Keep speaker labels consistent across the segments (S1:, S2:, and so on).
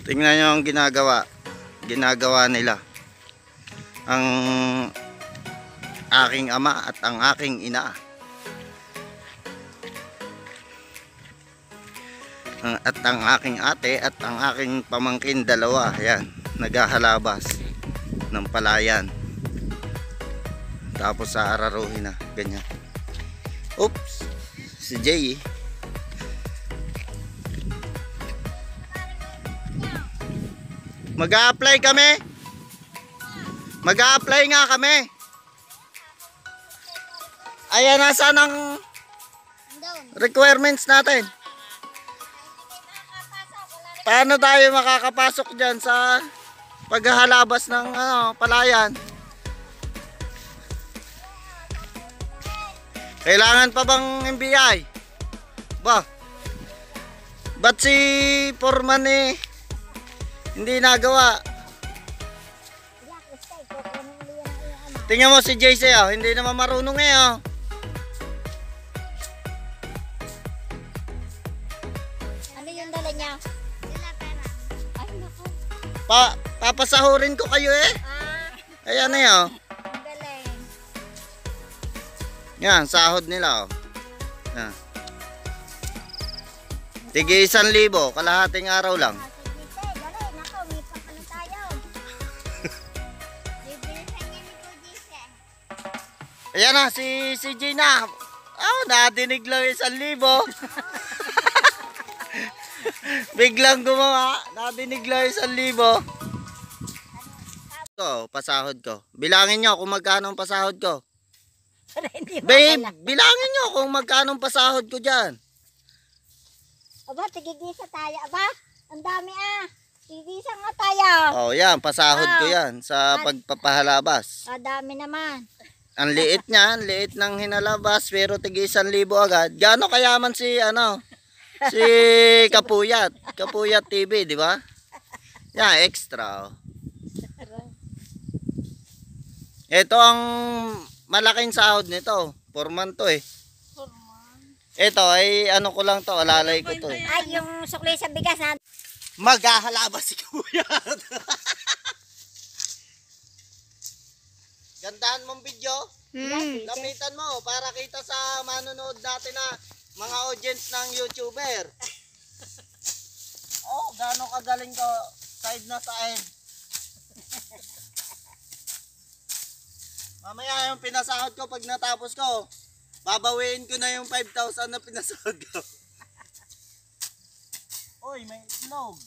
S1: Tingnan nyo ang ginagawa nila. Ang aking ama at ang aking ina. At ang aking ate at ang aking pamangkin dalawa. Ayan, naghahalabas ng palayan. Tapos sa araruhin na, ganyan. Oops, si Jay. Mag-a-apply kami. Mag-a-apply nga kami. Ayan, nasaan ang requirements natin? Paano tayo makakapasok dyan sa paghahalabas ng palayan? Kailangan pa bang NBI? Ba't si Foreman hindi nagawa? Tingnan mo si JC, hindi naman marunong
S2: Ano yung dala niya? Ay, naku.
S1: Papasahurin ko kayo Ayan
S2: Ang galing.
S1: Yan, sahod nila Yan. Tige 1,000, kalahating araw lang. Ayan na, si CJ na. Nadinig lang 1,000. Biglang gumawa, nadinig lang 1,000. Pasahod ko. Bilangin nyo kung magkano ang pasahod ko. Babe, bilangin nyo kung magkano ang pasahod ko dyan.
S2: Aba, tigigisa tayo. Aba, ang dami Tigigisa nga tayo.
S1: Yan, pasahod ko yan sa pagpapahalabas.
S2: Dami naman.
S1: Ang liit niya, liit ng hinalabas, pero tig 1,000 agad. Gaano kayaman si si Kapuyat TV, di ba? Yan, extra. Ito ang malaking sahod nito. Foreman to Ito ay ko lang to, alalay ko to
S2: Ay, yung sukli sa bigas na.
S1: Maghahalabas si Kapuyat. Gandahan mong video. Lapitan mo para kita sa manonood natin na mga audience ng YouTuber. Gaano kagaling ko. Side na side. Mamaya yung pinasahod ko pag natapos ko, babawiin ko na yung 5,000 na pinasahod ko. Oy, may itlog.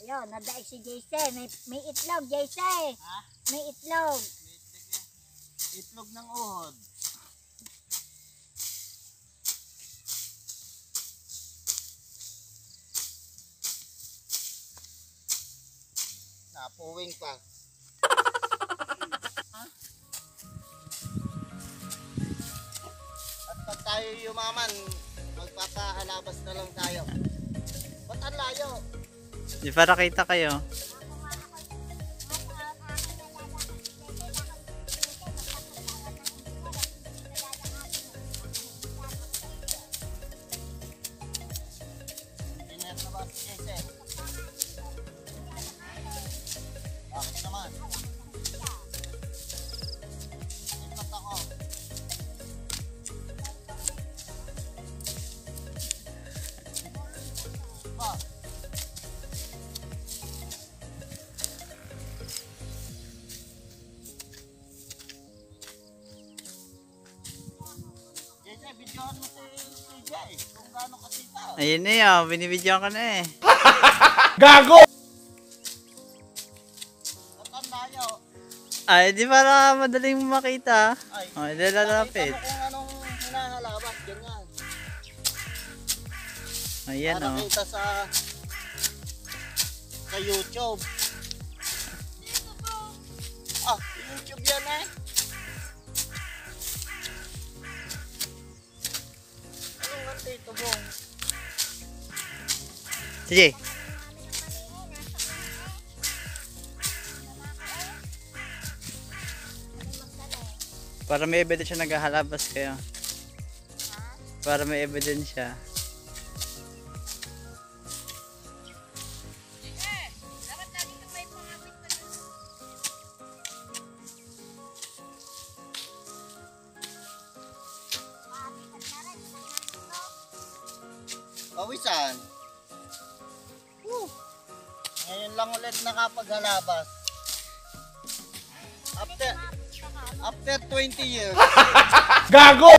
S2: Ayun, nadaig si JC. May itlog, JC. May itlog.
S1: Itlog ng uhod. Napuwing pa. At pag tayo yumaman, magpapahalabas na lang tayo. Ba't ang layo?
S3: Di para kita kayo.
S1: Engineer na ba si JC? Bakit naman? Ikot ako. Videohan mo si CJ kung gaano kasita.
S3: Ayun na binibidyoan ka na
S1: Gago! Ba't ang layo?
S3: Ay, di para madaling makita.
S1: Ay,
S3: Di lalapit.
S1: nakita mo kung anong hinahalabas, ganyan.
S3: Ayan
S1: Para kita sa YouTube. YouTube yan Anong nga dito mo?
S3: Sige. Para may ebidensya naghahalabas kayo. Para may ebidensya.
S1: lang ulit nakapaghalabas. After 20 years.
S4: Gago!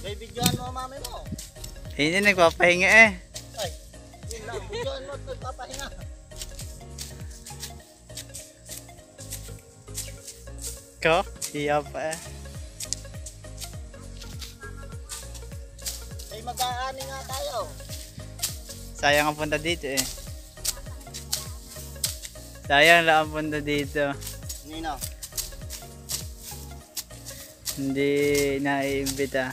S1: May videoan mo mami mo.
S3: Hindi nagpapahinga eh.
S1: Ay, yun lang. Videoan mo at nagpapahinga.
S3: Ko? Iya pa eh.
S1: Ay, mag-aani nga tayo.
S3: Sayang ang punta dito eh. Sayang lang ang punta dito.
S1: Nino.
S3: Hindi naiimbita.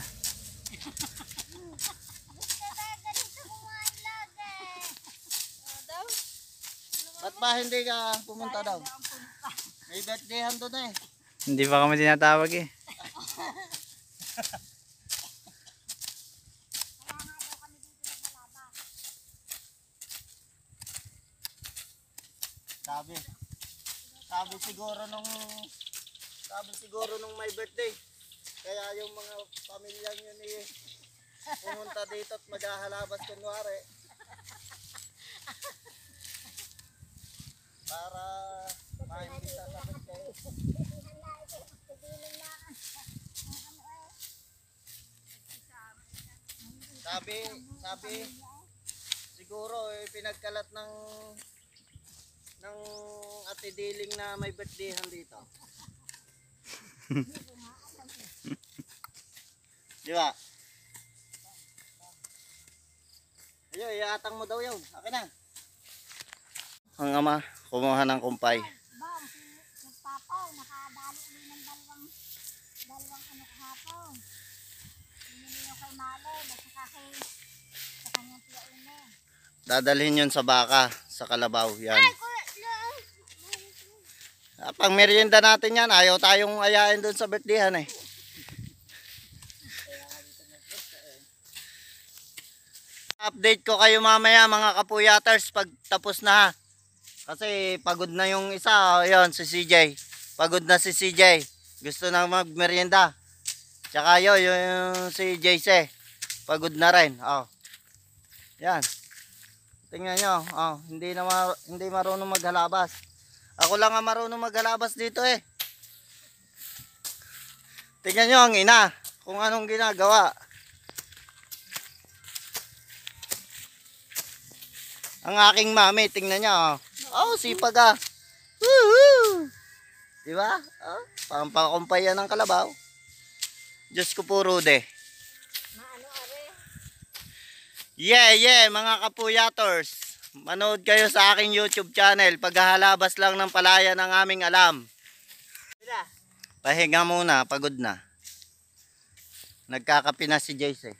S1: Ba't ba hindi ka pumunta daw? May birthdayhan doon eh.
S3: Hindi pa kami tinatawag eh.
S1: Sabi. Sabi siguro nung may birthday. Kaya yung mga pamilya niyo ni pumunta dito at maghahalabas kunwari. Para maimbita sa birthday. Sabi siguro pinagkalat ng Ate Diling na may birthdayhan dito. Di ba? Ayun, iatang mo daw yun. Akin na. Ang ama, kumuha ng kumpay.
S2: Bang, si Papaw, nakadalo ulit ng dalawang ano kahapon. Binili yung kay Malo, at saka sa kanyang tiyaune.
S1: Dadalhin yun sa baka, sa kalabaw. Yan. Pang merienda natin yan. Ayaw tayong ayain doon sa birthdayhan eh. Update ko kayo mamaya mga kapuyaters pag tapos na ha. Kasi pagod na yung isa. Ayun, si CJ. Pagod na si CJ. Gusto na magmerienda. Tsaka yun, yung si JC. Pagod na rin. Oh. Yan. Tingnan nyo. Oh, hindi marunong maghalabas. Ako lang ang marunong maghalabas dito eh. Tingnan nyo ang ina. Kung anong ginagawa. Ang aking mami, tingnan nyo. Oh, sipag ah. Woohoo! Diba? Oh, pampakumpayan ng kalabaw. Diyos ko po, Rude.
S2: Maano are?
S1: Yeah, mga kapuyaters. Manood kayo sa aking YouTube channel. Paghahalabas lang ng palaya ng aming alam. Pahinga muna, pagod na. Nagkakape na si Jace.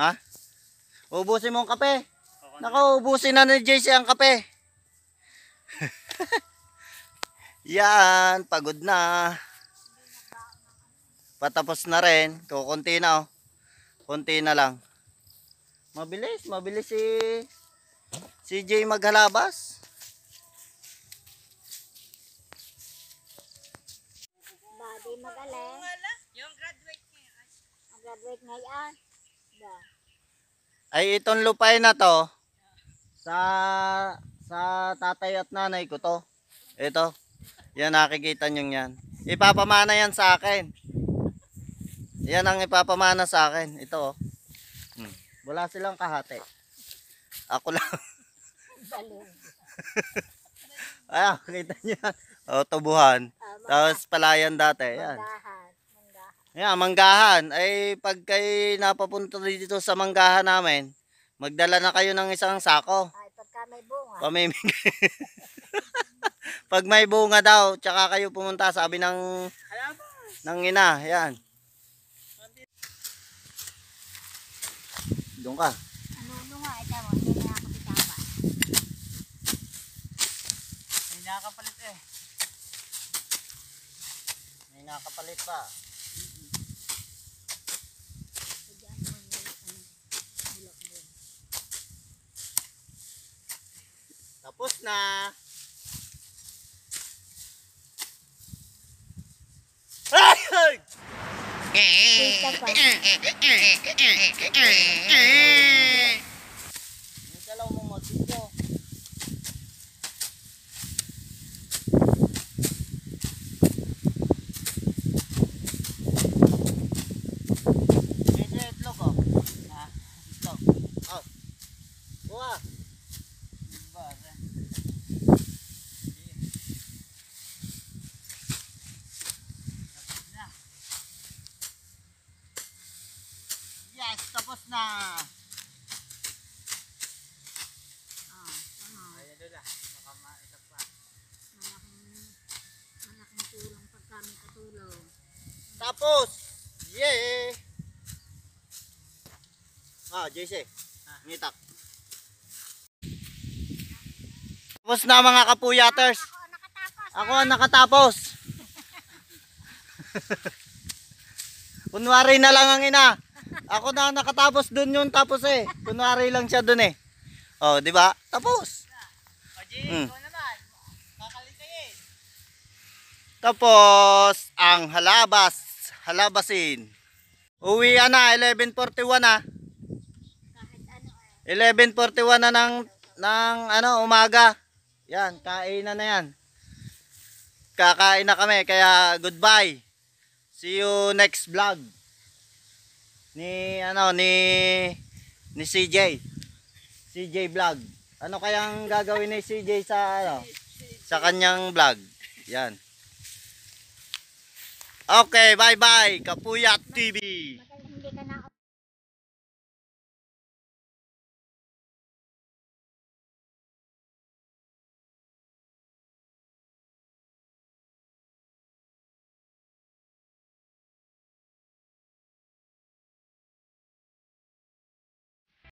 S1: Ha? Ubusin mo ang kape. Naku, ubusin na ni Jace ang kape. Yan, pagod na. Patapos na rin. Kukunti na oh. Kunti na lang. Mabilis si Jay maghalabas.
S2: Badi magaling. Yung graduate ngayon. Ang graduate ngayon. Da.
S1: Ay itong lupay na to sa tatay at nanay ko to. Ito. Yan nakikita nyo yan. Ipapamana yan sa akin. Yan ang ipapamana sa akin. Ito oh. Wala silang kahati. Ako lang. Ayan, kita nyo yan. O, tubuhan. Tapos palayan dati. Yan. Yan, manggahan. Ay, pag kayo napapunta dito sa manggahan namin, magdala na kayo ng isang sako.
S2: Ay, pagka may bunga.
S1: Pamimigay. Pag may bunga daw, tsaka kayo pumunta, sabi ng ina. Yan. Doon ka.
S2: Ano nga, ito mo, hindi na ako bitaba.
S3: May nakakapalit eh.
S1: May nakapalit pa. Tapos na. Ay!
S2: Isa pa.
S1: Yung dalaw mo magdito. Medyo itlog oh. Ha? Itlog. Oh. Buha. Yes, tapos na.
S2: Malaking tulong pag kami katulong.
S1: Tapos. Yeah. JC. Ngitak. Tapos na mga kapuyaters.
S2: Ako ang nakatapos.
S1: Ako ang nakatapos. Kunwari na lang ang ina. Ako na ang nakatapos dun yun tapos eh. Kunwari lang siya dun eh. Oh, di ba? Tapos. Hmm. Tapos ang halabasin. Uwian na 11:41 na.
S2: Kahit ano
S1: 11:41 na ng umaga. Yan, kainan na yan. Kakain na kami kaya goodbye. See you next vlog. Ni CJ. CJ vlog. Ano kayang gagawin ni CJ sa kanyang vlog? Yan. Okay, bye-bye. Kapuyat TV.
S2: matagal hindi ka na